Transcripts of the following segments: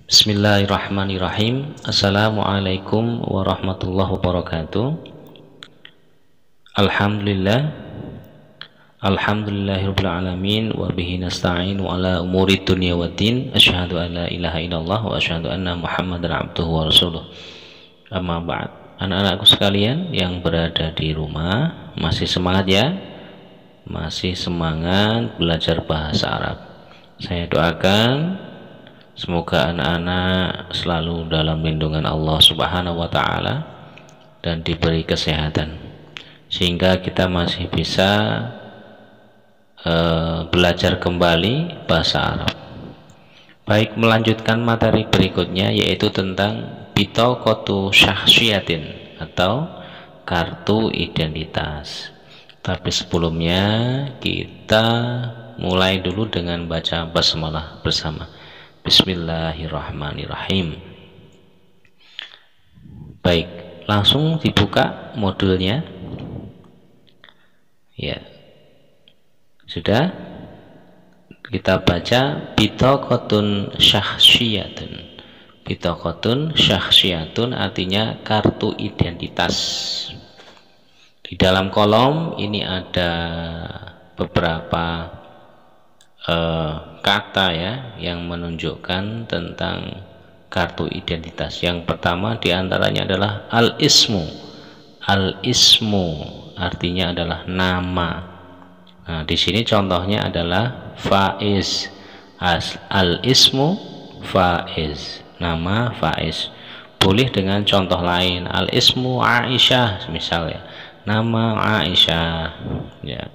Bismillahirrahmanirrahim. Assalamualaikum warahmatullahi wabarakatuh. Alhamdulillahirabbil alamin wa bihi nasta'inu ala umuri dunya waddin. Asyhadu an la ilaha illallah wa asyhadu anna Muhammadar abduhu wa rasuluh. Amma ba'd. Anak-anakku sekalian yang berada di rumah, masih semangat ya? Masih semangat belajar bahasa Arab. Saya doakan semoga anak-anak selalu dalam lindungan Allah Subhanahu wa Ta'ala dan diberi kesehatan, sehingga kita masih bisa belajar kembali bahasa Arab. Baik, melanjutkan materi berikutnya, yaitu tentang bitaqatu syakhsiyatin atau kartu identitas. Tapi sebelumnya kita mulai dulu dengan baca basmalah bersama. Bismillahirrahmanirrahim. Baik, langsung dibuka modulnya. Ya, sudah. Kita baca bitaqatun syakhsiyatun. Bitaqatun syakhsiyatun artinya kartu identitas. Di dalam kolom ini ada beberapa kata ya yang menunjukkan tentang kartu identitas. Yang pertama diantaranya adalah al-ismu. Al-ismu artinya adalah nama. Nah, di sini contohnya adalah Faiz. Al-ismu Faiz, nama Faiz. Boleh dengan contoh lain, al-ismu Aisyah misalnya, nama Aisyah ya.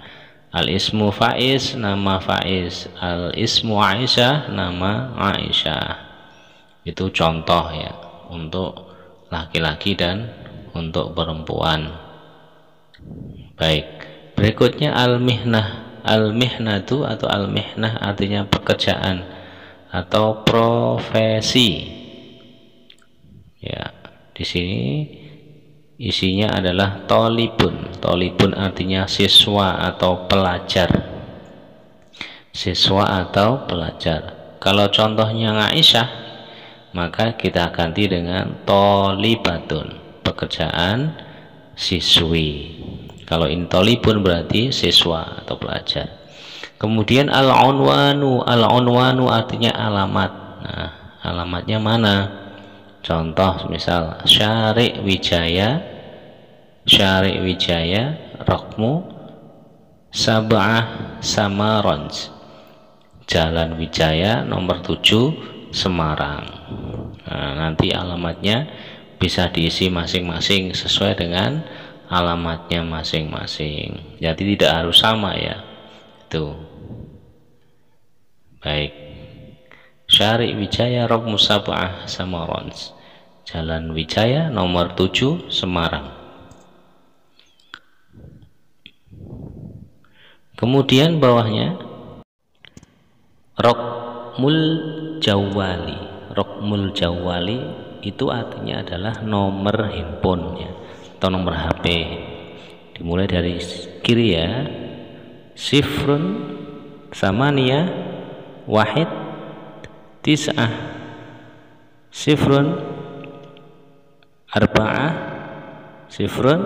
Al-ismu Faiz, nama Faiz. Al-ismu Aisyah, nama Aisyah. Itu contoh ya, untuk laki-laki dan untuk perempuan. Baik, berikutnya al-mihnah. Al-mihnatu atau al-mihnah artinya pekerjaan atau profesi. Ya, di sini isinya adalah tolibun. Tolibun artinya siswa atau pelajar. Siswa atau pelajar. Kalau contohnya Aisyah, maka kita ganti dengan tolibatun, pekerjaan siswi. Kalau ini tolibun berarti siswa atau pelajar. Kemudian al-unwanu. Al-unwanu artinya alamat. Nah, alamatnya mana? Contoh misal Syari' Wijaya. Syari' Wijaya Rokmu Sab'ah Samarons, Jalan Wijaya nomor 7 Semarang. Nah, nanti alamatnya bisa diisi masing-masing sesuai dengan alamatnya masing-masing, jadi tidak harus sama ya. Itu baik. Syari' Wijaya Rokmu Sab'ah Samarons, Jalan Wijaya nomor 7 Semarang. Kemudian bawahnya Rokmul Jawali. Rokmul Jawali itu artinya adalah nomor handphone ya, atau nomor HP. Dimulai dari kiri ya. Sifrun Samania Wahid Tis'ah Sifrun Arba'ah Sifrun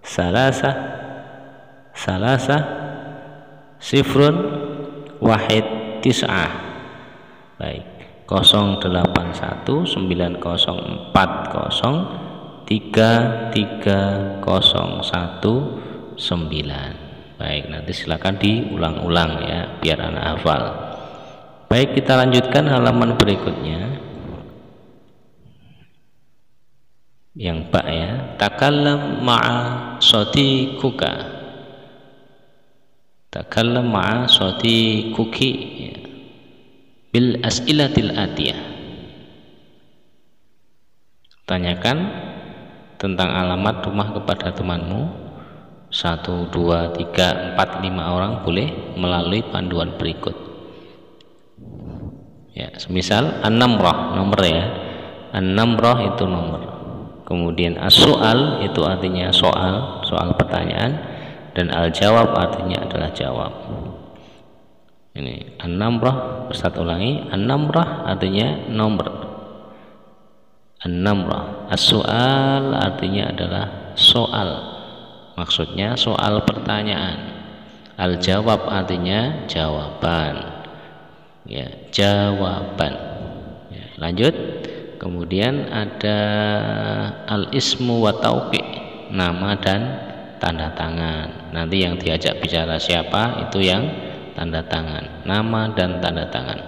Salasah Sifrun Wahid Tis'ah. Baik, 081940133019. Baik, nanti silakan diulang-ulang ya biar anak hafal. Baik, kita lanjutkan halaman berikutnya. Yang Pak ya, takallam ma'a sadiquka. Takallam ma'a sadiquki bil as'ilatil atiyah. Tanyakan tentang alamat rumah kepada temanmu. 1, 2, 3, 4, 5 orang boleh melalui panduan berikut. Ya, semisal an-namrah, nomor ya. An-namrah itu nomor. Kemudian as-soal itu artinya soal pertanyaan, dan al-jawab artinya adalah jawab. Ini an-namrah, Ustaz ulangi, an-namrah artinya nomor. An-namrah, as-su'al artinya adalah soal. Maksudnya soal pertanyaan. Al-jawab artinya jawaban. Ya, jawaban. Ya, lanjut. Kemudian ada al-ismu wa tauqi, nama dan tanda tangan. Nanti yang diajak bicara siapa itu yang tanda tangan, nama dan tanda tangan.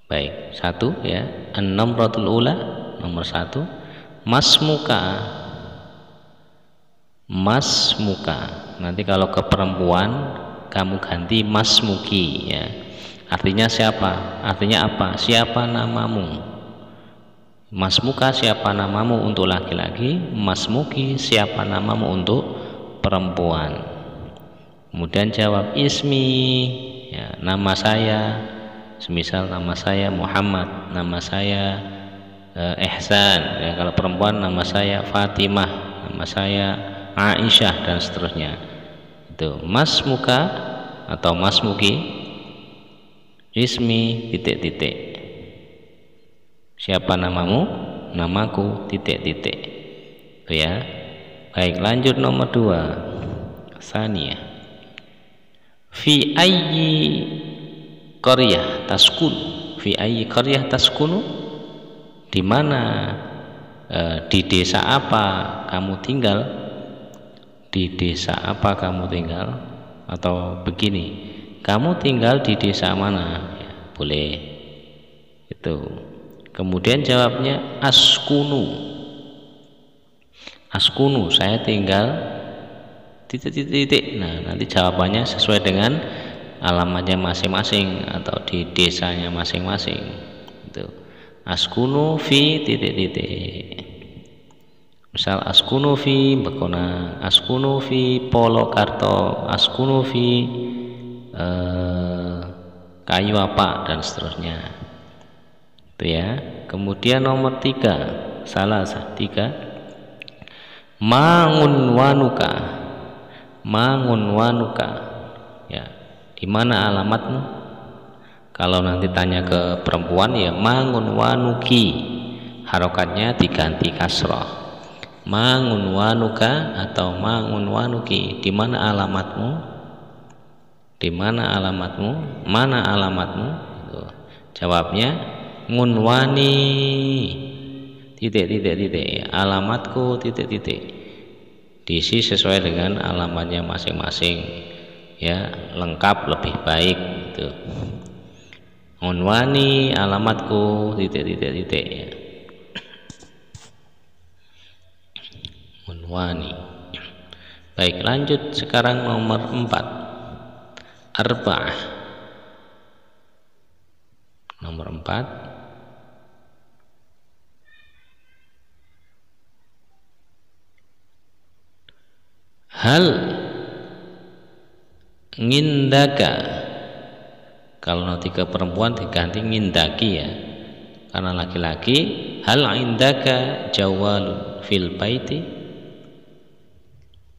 Baik, satu ya, an-namratul ula, nomor satu, masmuka. Masmuka. Nanti kalau ke perempuan kamu ganti masmuki ya. Artinya siapa? Artinya apa? Siapa namamu? Masmuka siapa namamu untuk laki-laki, masmuki siapa namamu untuk perempuan. Kemudian jawab ismi ya, nama saya. Semisal nama saya Muhammad, nama saya Ihsan ya, kalau perempuan nama saya Fatimah, nama saya Aisyah dan seterusnya. Itu masmuka atau masmuki, ismi titik-titik. Siapa namamu? Namaku titik-titik. Itu ya. Baik, lanjut nomor 2. Saniyah. Fi ayyi qaryah taskun. Fi ayyi qaryah taskunu? Di mana di desa apa kamu tinggal? Di desa apa kamu tinggal? Atau begini, kamu tinggal di desa mana? Ya, boleh. Itu. Kemudian jawabnya askunu. Askunu, saya tinggal titik-titik. Nah, nanti jawabannya sesuai dengan alamatnya masing-masing atau di desanya masing-masing. Itu. Askunu fi titik-titik. Misal askunu fi Bekonang, askunu fi Polokarto, askunu fi kayu apa dan seterusnya. Itu ya. Kemudian nomor 3, salah 3, mangunwanuka. Mangunwanuka ya, di mana alamatmu? Kalau nanti tanya ke perempuan ya mangunwanuki, harokatnya diganti kasroh, mangunwanuka atau mangunwanuki, di mana alamatmu? Di mana alamatmu? Mana alamatmu? Jawabnya ngunwani titik-titik, alamatku titik-titik. Diisi sesuai dengan alamatnya masing-masing ya, lengkap lebih baik gitu. Ngunwani alamatku titik-titik ya. Ngunwani. Baik, lanjut sekarang nomor 4. Arba'ah. Nomor 4. Hal ngindaka. Kalau nanti ke perempuan diganti ngindaki ya, karena laki-laki. Hal indaka jawalun fil baiti,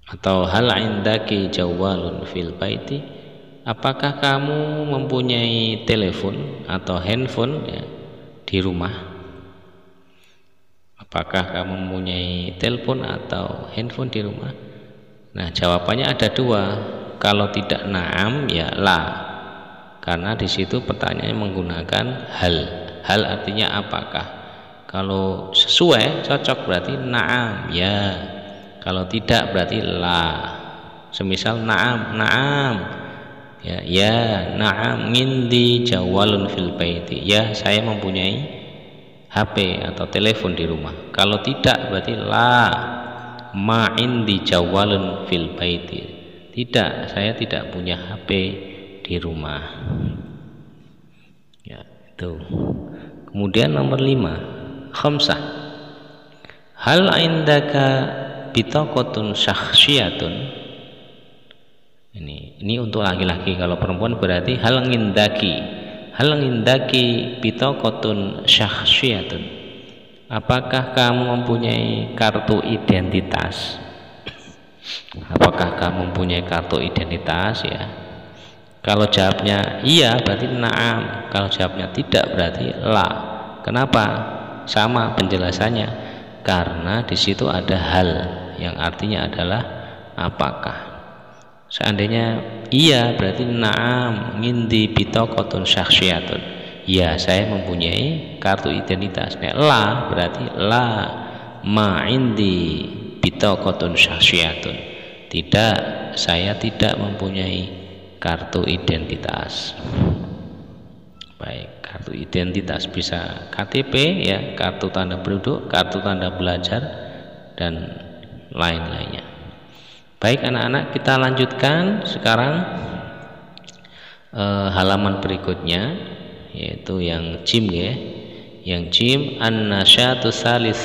atau hal indaki jawalun fil baiti, apakah kamu mempunyai telepon atau handphone ya, di rumah? Apakah kamu mempunyai telepon atau handphone di rumah? Nah, jawabannya ada 2. Kalau tidak na'am ya la, karena di situ pertanyaannya menggunakan hal. Hal artinya apakah. Kalau sesuai cocok berarti na'am ya, kalau tidak berarti la. Semisal na'am, na'am ya, ya na'am ngindi jawalun fil baiti, ya saya mempunyai HP atau telepon di rumah. Kalau tidak berarti la, ma indi jawalun fil baiti, tidak, saya tidak punya HP di rumah ya. Itu. Kemudian nomor 5, khamsah, hal indaka bitaqatun syakhsiyatun. Ini untuk laki-laki. Kalau perempuan berarti hal ngindaki bitaqatun syakhsiyatun, apakah kamu mempunyai kartu identitas? Apakah kamu mempunyai kartu identitas ya? Kalau jawabnya iya berarti na'am, kalau jawabnya tidak berarti la. Kenapa? Sama penjelasannya, karena di situ ada hal yang artinya adalah apakah. Seandainya iya berarti na'am ngindi bitaqatun syakhsiyatun, ya saya mempunyai kartu identitas. La berarti la ma indi bitaqatun syakhsiyatun, tidak, saya tidak mempunyai kartu identitas. Baik, kartu identitas bisa KTP ya, kartu tanda penduduk, kartu tanda belajar, dan lain-lainnya. Baik anak-anak, kita lanjutkan sekarang halaman berikutnya, yaitu yang jim ya. Yang jim an-nasyatu salis.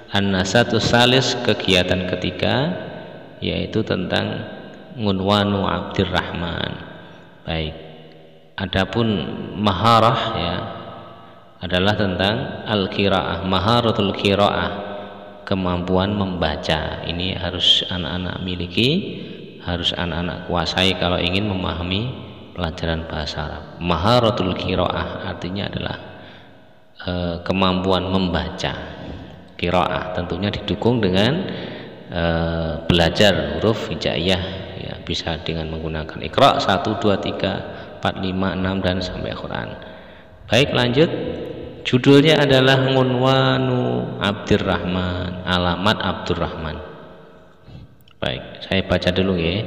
An-nasyatu salis, kegiatan ketiga, yaitu tentang Unwanu Abdurrahman. Baik, adapun maharah ya adalah tentang al-qiraah, maharatul qiraah, kemampuan membaca. Ini harus anak-anak miliki, harus anak-anak kuasai kalau ingin memahami pelajaran bahasa Arab. Maharatul qiraah artinya adalah kemampuan membaca. Qiraah tentunya didukung dengan belajar huruf hijaiyah, bisa dengan menggunakan Iqra 1, 2, 3, 4, 5, 6 dan sampai Quran. Baik, lanjut. Judulnya adalah Unwanu Abdurrahman, alamat Abdurrahman. Baik, saya baca dulu ya.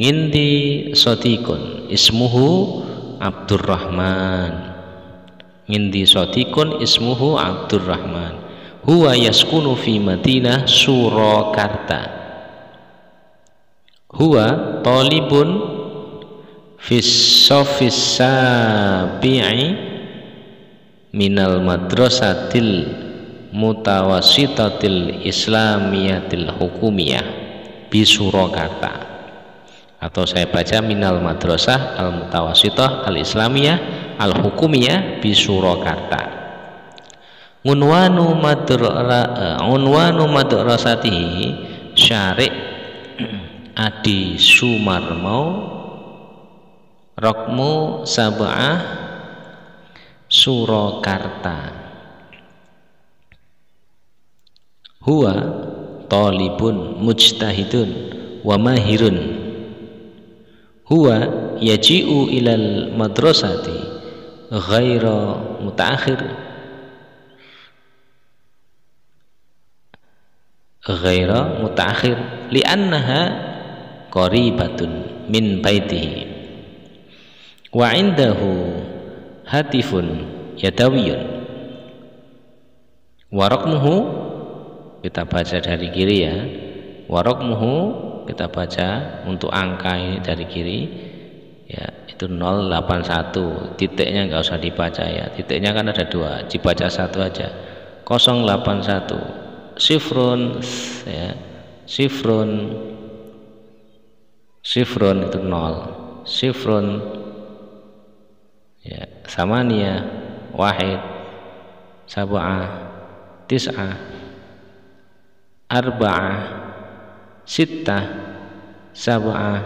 Ngindi sotikun ismuhu Abdurrahman. Ngindi sotikun ismuhu Abdurrahman. Huwa yaskunu fi Madinah Surakarta. Huwa talibun fis safis sabi'i minal madrasatil mutawassitatil islamiyatil hukumiyah bi Surakarta, atau saya baca minal madrasah al mutawassitah al islamiyah al hukumiyah bi Surakarta. Unwanu madrasatihi syari' Adi Sumarmo Rokmu Sab'ah Surakarta. Huwa talibun mujtahidun wa mahirun. Huwa yaji'u ilal madrasati ghaira mutaakhir li'annaha qaribatun min baitihi wa indahu hatifun yadawiyun wa raqmuhu, kita baca dari kiri ya, wa raqmuhu kita baca untuk angka ini dari kiri ya, itu 081, titiknya nggak usah dibaca ya, titiknya kan ada dua, dibaca satu aja, 081 sifrun ya, sifrun itu 0, sifrun ya, samania wahid sab'ah tis'ah arba'ah sittah sab'ah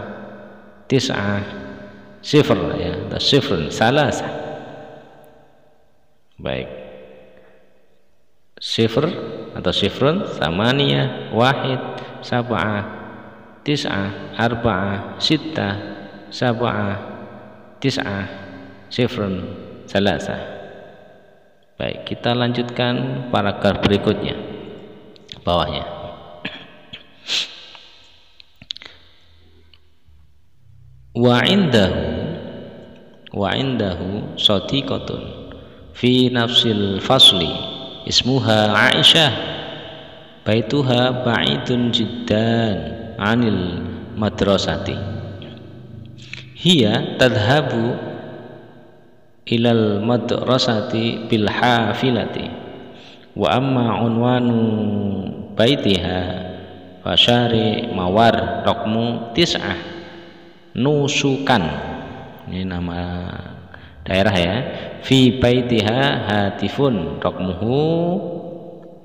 tis'ah sifr ya, sifrun salasah. Baik, sifr atau sifrun samania wahid sab'ah tis'ah arba'ah sittah sab'ah tis'ah sifrun salasah. Baik, kita lanjutkan paragraf berikutnya, bawahnya. Wa indahu sadiqatun fi nafsil fasli ismuha Aisyah baituha ba'idun jiddan anil madrasati. Hiya tadhabu ilal madrasati bil hafilati wa amma unwanu baitiha fasyari mawar raqmu tis'ah nusukan, ini nama daerah ya, fi baitiha hatifun raqmuhu,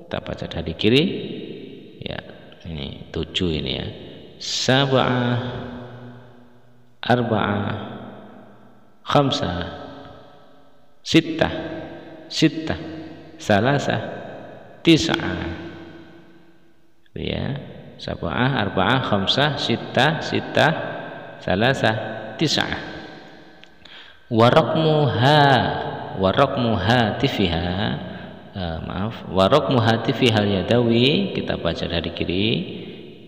kita baca dari kiri ya, ini 7 ini ya, sab'ah arba'ah khamsa, sittah, sittah, salasah, tis'ah. Ya, sab'ah, arba'ah, khamsah, sittah, sittah, salasah, tis'ah. Warakmu hatifiha, warakmu hatifiha al-yadawi, kita baca dari kiri.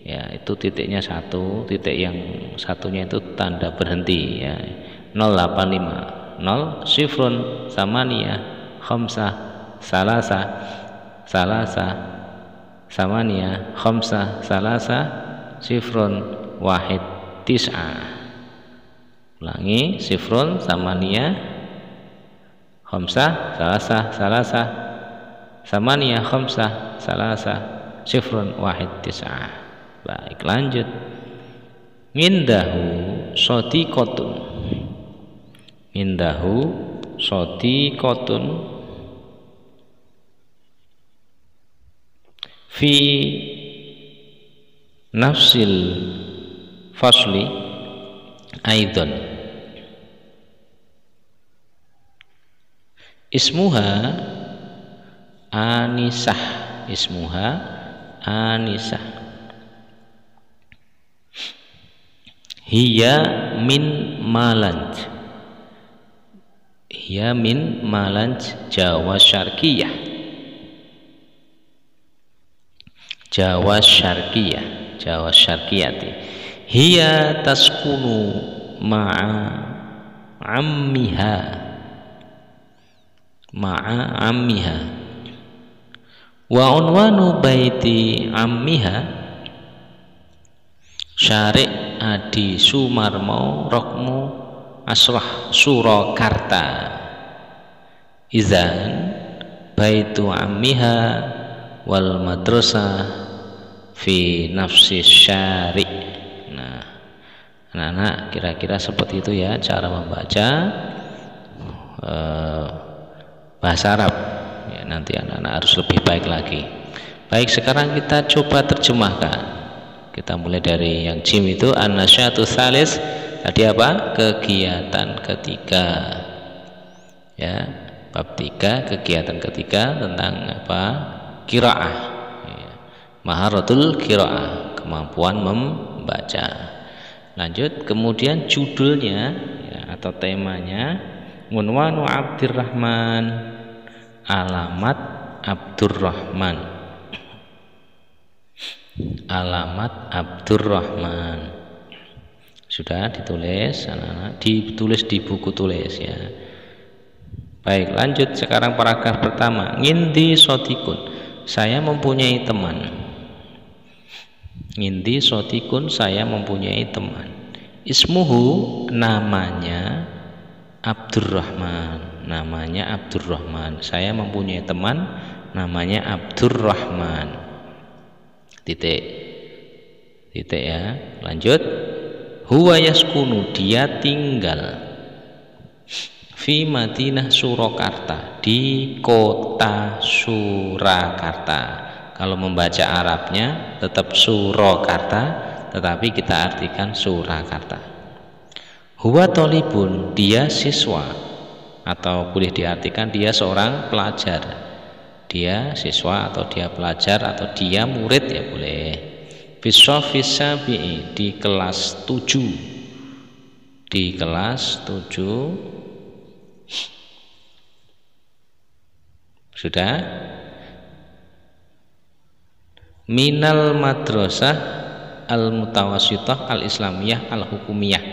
Ya, itu titiknya satu, titik yang satunya itu tanda berhenti ya. 085, 0, sifrun, samaniyah, khamsah, salasah, salasah, samaniyah, khamsah, salasah, sifrun, wahid, tis'ah. Ulangi, sifrun, samaniyah, khamsah, salasah, salasah, samaniyah, khamsah, salasah, sifrun, wahid, tis'ah. Baik, lanjut. Indahu shadiqatun, indahu shadiqatun fi nafsil fasli aidan, ismuha anisah, ismuha anisah, hiya min malanj, hiya min malanj Jawa Syarqiyah, Jawa Syarqiyah, Jawa Syarqiyati. Hiya taskunu ma'a ammiha, ma'a ammiha, wa unwanu baiti ammiha Syari' Adi Sumarmo Rokmu Asrah Surakarta. Izan baitu ammiha wal madrasah fi nafsi syari'. Nah, anak-anak kira-kira seperti itu ya cara membaca bahasa Arab ya. Nanti anak-anak harus lebih baik lagi. Baik, sekarang kita coba terjemahkan. Kita mulai dari yang jim itu, an-nasyatu tsalis, tadi apa? Kegiatan ketiga ya, bab 3, kegiatan ketiga tentang apa? Qiraah ya. Maharatul qiraah, kemampuan membaca. Lanjut, kemudian judulnya ya, atau temanya Unwanu Abdurrahman, alamat Abdurrahman, alamat Abdurrahman. Sudah ditulis anak-anak, ditulis di buku tulis ya. Baik, lanjut sekarang paragraf pertama. Ngindi sotikun, saya mempunyai teman. Ngindi sotikun, saya mempunyai teman. Ismuhu, namanya Abdurrahman, namanya Abdurrahman. Saya mempunyai teman namanya Abdurrahman. Titik, titik ya. Lanjut. Huwa yaskunu, dia tinggal fi Madinah Surakarta, di kota Surakarta. Kalau membaca Arabnya tetap Surakarta, tetapi kita artikan Surakarta. Huwa tolibun, dia siswa, atau boleh diartikan dia seorang pelajar. Dia siswa atau dia pelajar atau dia murid ya boleh. Fisofis sabi'i, di kelas 7, di kelas 7. Sudah. Minal madrasah al-mutawassithah al-islamiyah al-hukumiyah.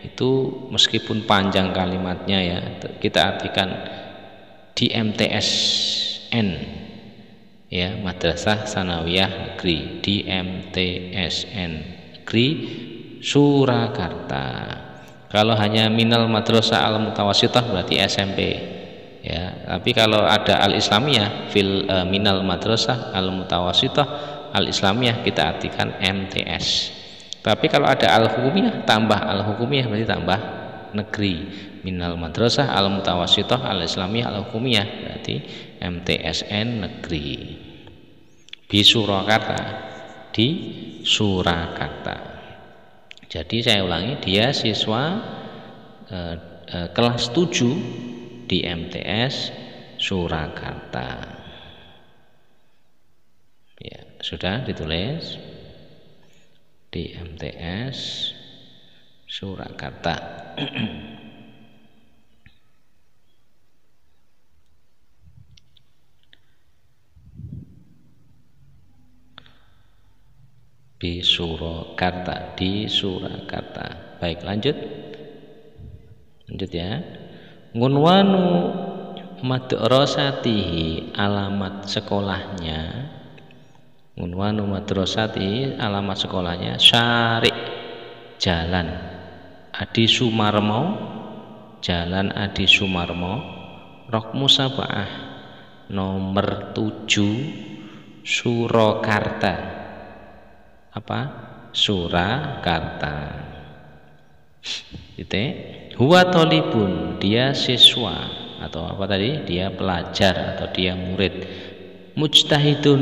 Itu meskipun panjang kalimatnya ya, kita artikan di MTSN ya, Madrasah Sanawiyah Negeri, di MTSN Negeri Surakarta. Kalau hanya minal madrasah al-mutawassithah berarti SMP ya. Tapi kalau ada al-islamiyah fil minal madrasah al-mutawassithah al-islamiyah kita artikan MTS. Tapi kalau ada al-hukumiyah tambah al-hukumiyah berarti tambah negeri. Minal madrasah al-mutawassithah al-islamiyah al-hukumiyah berarti MTSN negeri. Di Surakarta, di Surakarta. Jadi saya ulangi, dia siswa kelas 7 di MTS Surakarta. Ya, sudah ditulis di MTS Surakarta. Di Surakarta, di Surakarta. Baik, lanjut ya. Ngunwanu madrasatihi, alamat sekolahnya. Unwanu madrasati, alamat sekolahnya Syari' Jalan Adi Sumarmo, Jalan Adi Sumarmo, Rokmu Sab'ah, nomor 7, Surakarta. Apa? Surakarta. Huwa tolibun, dia siswa atau apa tadi? Dia pelajar atau dia murid. Mujtahidun,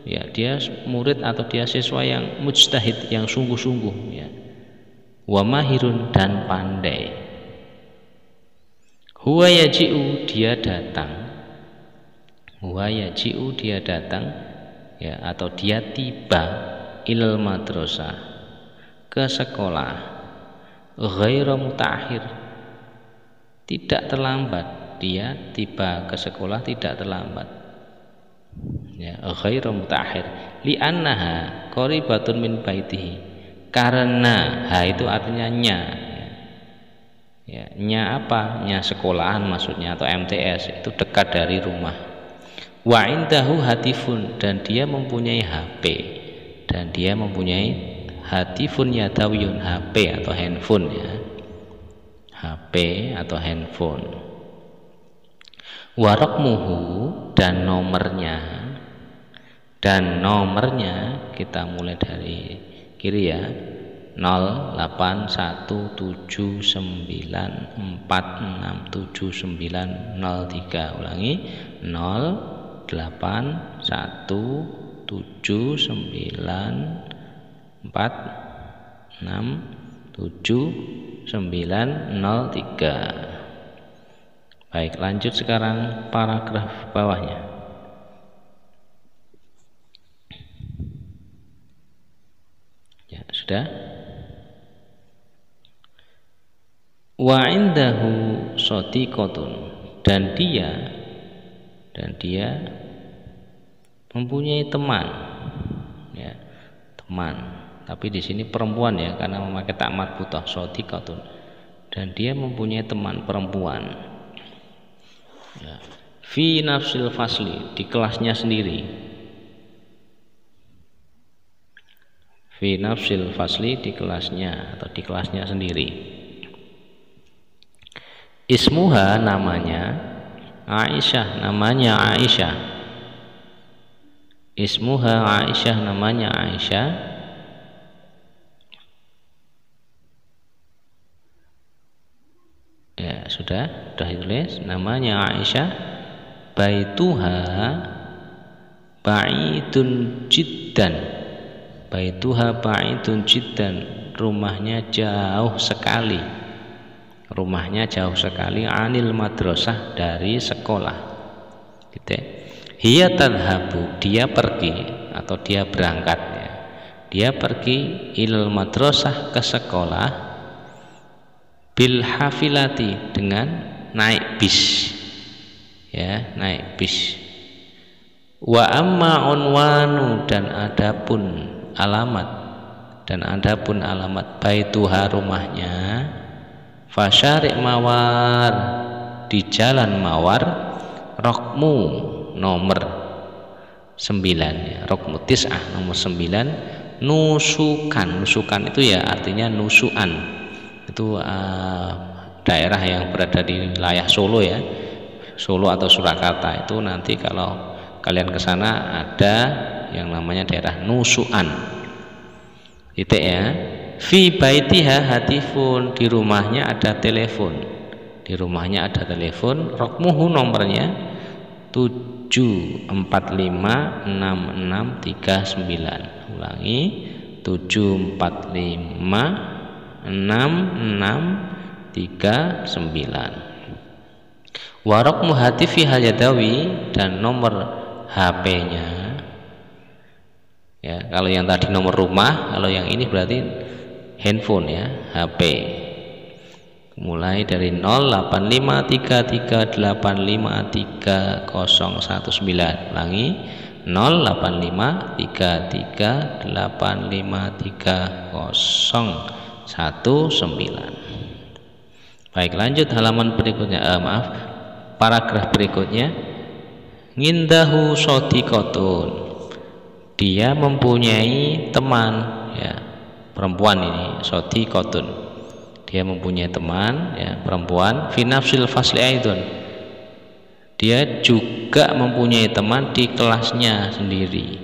ya dia murid atau dia siswa yang mujtahid, yang sungguh-sungguh, ya. Wa mahirun, dan pandai. Huwa yaji'u, dia datang. Huwa yaji'u, dia datang, ya, atau dia tiba. Ilal madrasah, ke sekolah. Ghairu muta'akhir, tidak terlambat. Dia tiba ke sekolah tidak terlambat. Ya, ghairu muta'akhir. Li'annaha qaribatun min baitihi, karena ha itu artinya nya. Ya, nya apa? Nya sekolahan maksudnya, atau MTS, itu dekat dari rumah. Wa indahu hatifun, dan dia mempunyai HP, dan dia mempunyai hatifun yadawiyun, HP atau handphone, ya. HP atau handphone. Wa raqmuhu, dan nomornya kita mulai dari kiri, ya. 0819467903. Ulangi, 0817946793. Baik, lanjut sekarang paragraf bawahnya. Ya, sudah. Wa indahu shadiqatun, dan dia mempunyai teman, ya, teman. Tapi di sini perempuan, ya, karena memakai tak marbutah, shadiqatun, dan dia mempunyai teman perempuan, ya. Fi nafsil fasli, di kelasnya sendiri. Fi nafsil fasli, di kelasnya atau di kelasnya sendiri. Ismuha, namanya Aisyah, namanya Aisyah. Ismuha Aisyah, namanya Aisyah. Ya, sudah ditulis namanya Aisyah. Baituha ba'idun jiddan. Baituha ba'idun jiddan, rumahnya jauh sekali. Rumahnya jauh sekali anil madrasah, dari sekolah. Gitu. Hiya tadhabu, dia pergi atau dia berangkat, ya. Dia pergi ilal madrasah, ke sekolah, bil hafilati, dengan naik bis, ya, naik bis. Wa amma unwanu, dan adapun alamat baituha, rumahnya, fasyari' mawar, di jalan Mawar, rokmu, nomor 9, ya. Rokmu tis'ah, nomor 9. Nusukan, nusukan itu ya artinya nusuan, itu daerah yang berada di wilayah Solo, ya, Solo atau Surakarta. Itu nanti kalau kalian ke sana ada yang namanya daerah Nusuan, titik, ya. Fi baitiha hatifun, di rumahnya ada telepon. Di rumahnya ada telepon. Rokmuhu, nomornya 7456639. Ulangi, 7456639. Warok muhatifi hajadawi, dan nomor HP-nya ya. Kalau yang tadi nomor rumah, kalau yang ini berarti handphone ya, HP. Mulai dari 085338530019. Ulangi, 085338530019. Baik, lanjut halaman berikutnya. Paragraf berikutnya. Ngindahu sodikotun, dia mempunyai teman ya, perempuan ini sodikotun, dia mempunyai teman ya, perempuan. Fi nafsil fasli aidon, dia juga mempunyai teman di kelasnya sendiri.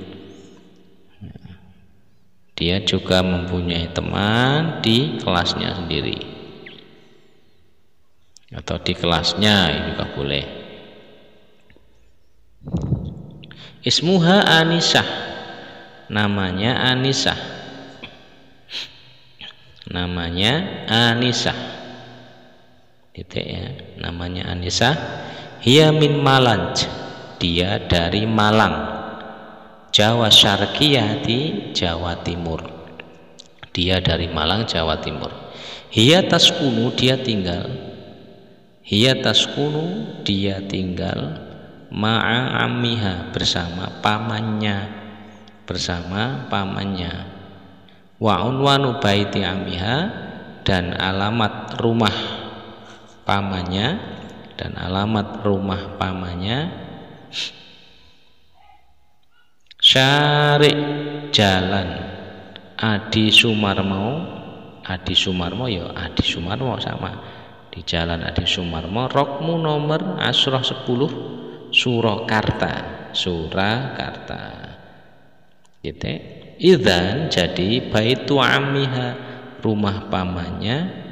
Dia juga mempunyai teman di kelasnya sendiri, atau di kelasnya juga boleh. Ismuha Anisah, namanya Anisah, namanya Anisah, titik ya, namanya Anisah. Hiya min Malanj, dia dari Malang. Jawa Syarqiyati, Jawa Timur, dia dari Malang, Jawa Timur. Hiya taskunu, dia tinggal. Hiya taskunu, dia tinggal. Ma'a ammiha, bersama pamannya, bersama pamannya. Wa unwanu baiti ammiha, dan alamat rumah pamannya, dan alamat rumah pamannya. Syari', jalan Adi Sumarmo, Adi Sumarmo ya, Adi Sumarmo sama, di jalan Adi Sumarmo. Rokmu nomor asroh 10, Surakarta, Surakarta. Gitu. Idzan, jadi baitu ammiha, rumah pamannya.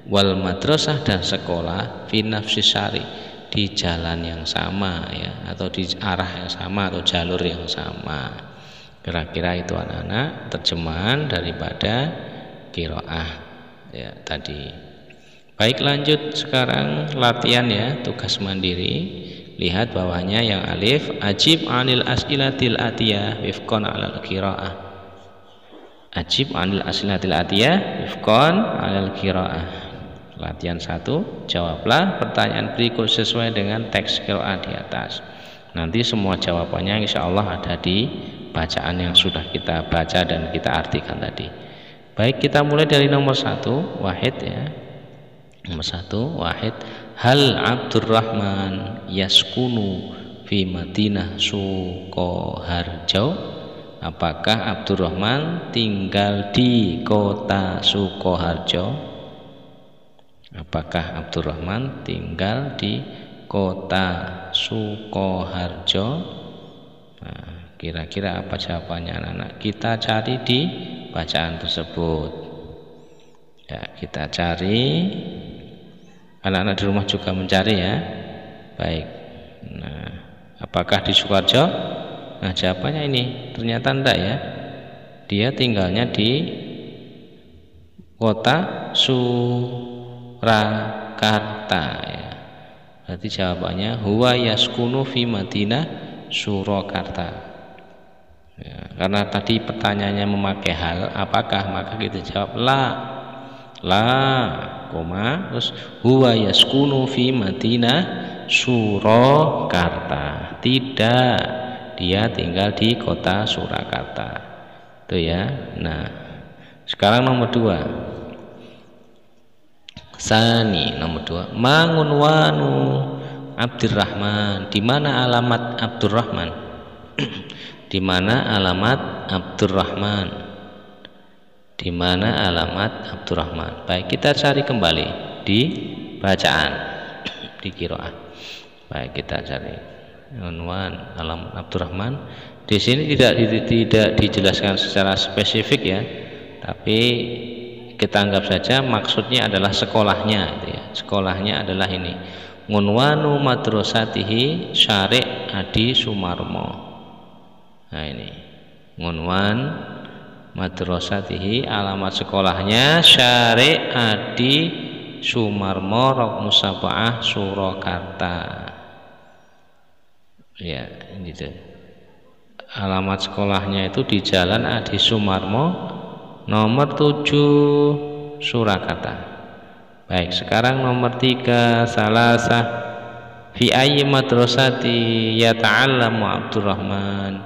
Wal madrasah, dan sekolah. Fi nafsi syari, di jalan yang sama ya, atau di arah yang sama, atau jalur yang sama. Kira-kira itu anak-anak terjemahan daripada qiraah ya tadi. Baik, lanjut sekarang latihan ya, tugas mandiri. Lihat bawahnya yang alif, ajib anil as'ilatil atiyah wifqan 'alal qiraah. Ajib anil as'ilatil atiyah wifqan 'alal qiraah. Latihan 1, jawablah pertanyaan berikut sesuai dengan teks qiraah di atas. Nanti semua jawabannya insya Allah ada di bacaan yang sudah kita baca dan kita artikan tadi. Baik, kita mulai dari nomor 1, Wahid ya. Nomor 1, Wahid. Hal Abdurrahman yaskunu fi Madinah Sukoharjo? Apakah Abdurrahman tinggal di kota Sukoharjo? Apakah Abdurrahman tinggal di kota Sukoharjo? Nah, kira-kira apa jawabannya anak-anak? Kita cari di bacaan tersebut ya, kita cari. Anak-anak di rumah juga mencari ya. Baik. Nah, apakah di Sukoharjo? Nah, jawabannya ini ternyata enggak ya. Dia tinggalnya di kota Surakarta ya. Berarti jawabannya huwa yaskunu fi Madinah Surakarta ya, karena tadi pertanyaannya memakai hal apakah, maka kita jawab la, koma, terus huwa yaskunu fi Madinah Surakarta, tidak, dia tinggal di kota Surakarta itu ya. Nah, sekarang nomor 2. Sani, nomor 2. Mangunwanu Abdurrahman, di mana alamat Abdurrahman? Di mana alamat Abdurrahman? Di mana alamat Abdurrahman? Baik, kita cari kembali di bacaan di qiraah. Baik, kita cari unwan alamat Abdurrahman. Di sini tidak dijelaskan secara spesifik ya, tapi kita anggap saja maksudnya adalah sekolahnya gitu ya. Sekolahnya adalah ini, Ngunwanu madrasatihi Syari' Adi Sumarmo. Nah, ini Ngunwan madrasatihi, alamat sekolahnya Syari' Adi Sumarmo Rokmu Sab'ah Surakarta. Ya, ini tuh. Alamat sekolahnya itu di Jalan Adi Sumarmo nomor 7 Surakarta. Baik, sekarang nomor 3 Salasah fi ayyi madrasati yata'allamu Abdurrahman.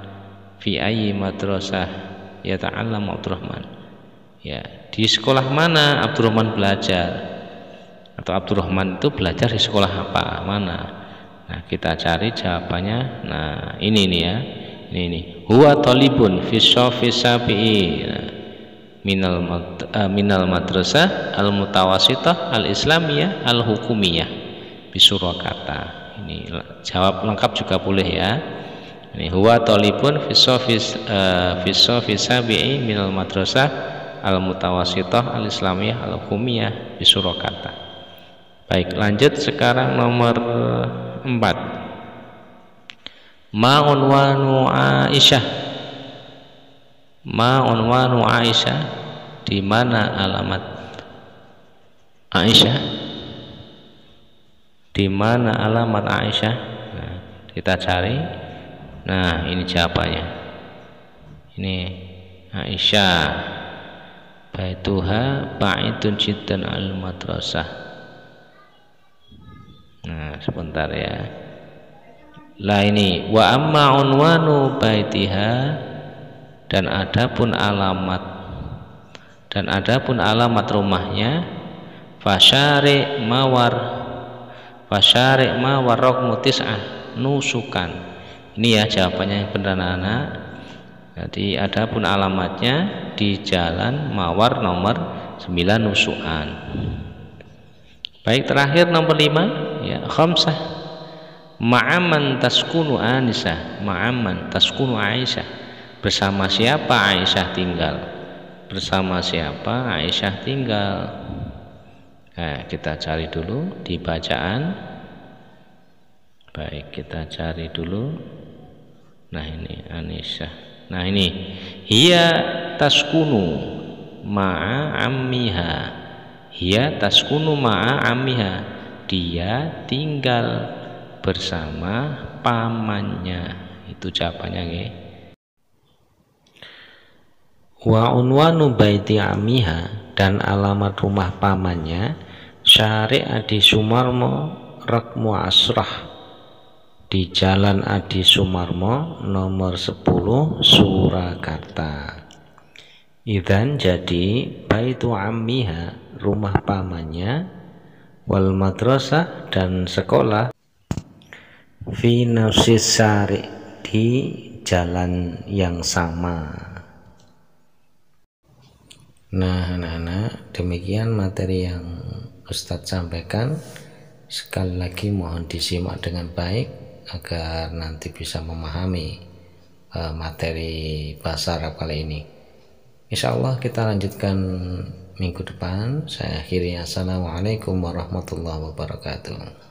Fi ayyi madrasah yata'allamu Abdurrahman. Ya, di sekolah mana Abdurrahman belajar? Atau Abdurrahman itu belajar di sekolah apa? Mana? Nah, kita cari jawabannya. Nah, ini nih ya. Ini. Huwa talibun fi shafi sabi'i minal madrasah al-mutawassithah al-islamiyah al-hukumiyah di Surakarta. Ini jawab lengkap juga boleh ya. Ini huwa talibun fi shafi sabi'i minal madrasah al-mutawassithah al-islamiyah al-hukumiyah di Surakarta. Baik, lanjut sekarang nomor 4. Ma unwanu Aisyah. Ma unwanu Aisyah, di mana alamat Aisyah? Di mana alamat Aisyah? Nah, kita cari. Nah, ini jawabannya. Ini Aisyah. Baituha ba'idun jiddan al-madrasah. Nah, sebentar ya. Lah ini wa amma unwanu baitiha, dan adapun alamat rumahnya fasyari mawar rokmu tis'ah nusukan. Ini ya jawabannya yang benar anak. Jadi adapun alamatnya di Jalan Mawar nomor 9 Nusukan. Baik, terakhir nomor 5 ya, khamsah. Ma'aman taskunu Anisah, ma'aman taskunu Aisyah, bersama siapa Aisyah tinggal? Bersama siapa Aisyah tinggal? Nah, kita cari dulu di bacaan. Baik, kita cari dulu. Nah, ini Aisyah. Nah, ini hiya taskunu ma'a ammiha. Hiya taskunu ma'a ammiha, dia tinggal bersama pamannya. Itu jawabannya nggih. Wa unwanu baiti amiha, dan alamat rumah pamannya Syari' Adi Sumarmo Rakmu Asrah, di Jalan Adi Sumarmo nomor 10 Surakarta. Idzan, jadi baitu ammiha, rumah pamannya, wal madrasah, dan sekolah, fi nafsis syari', di jalan yang sama. Nah, anak-anak, demikian materi yang Ustadz sampaikan. Sekali lagi mohon disimak dengan baik agar nanti bisa memahami materi bahasa Arab kali ini. Insya Allah kita lanjutkan minggu depan. Saya akhiri, assalamualaikum warahmatullahi wabarakatuh.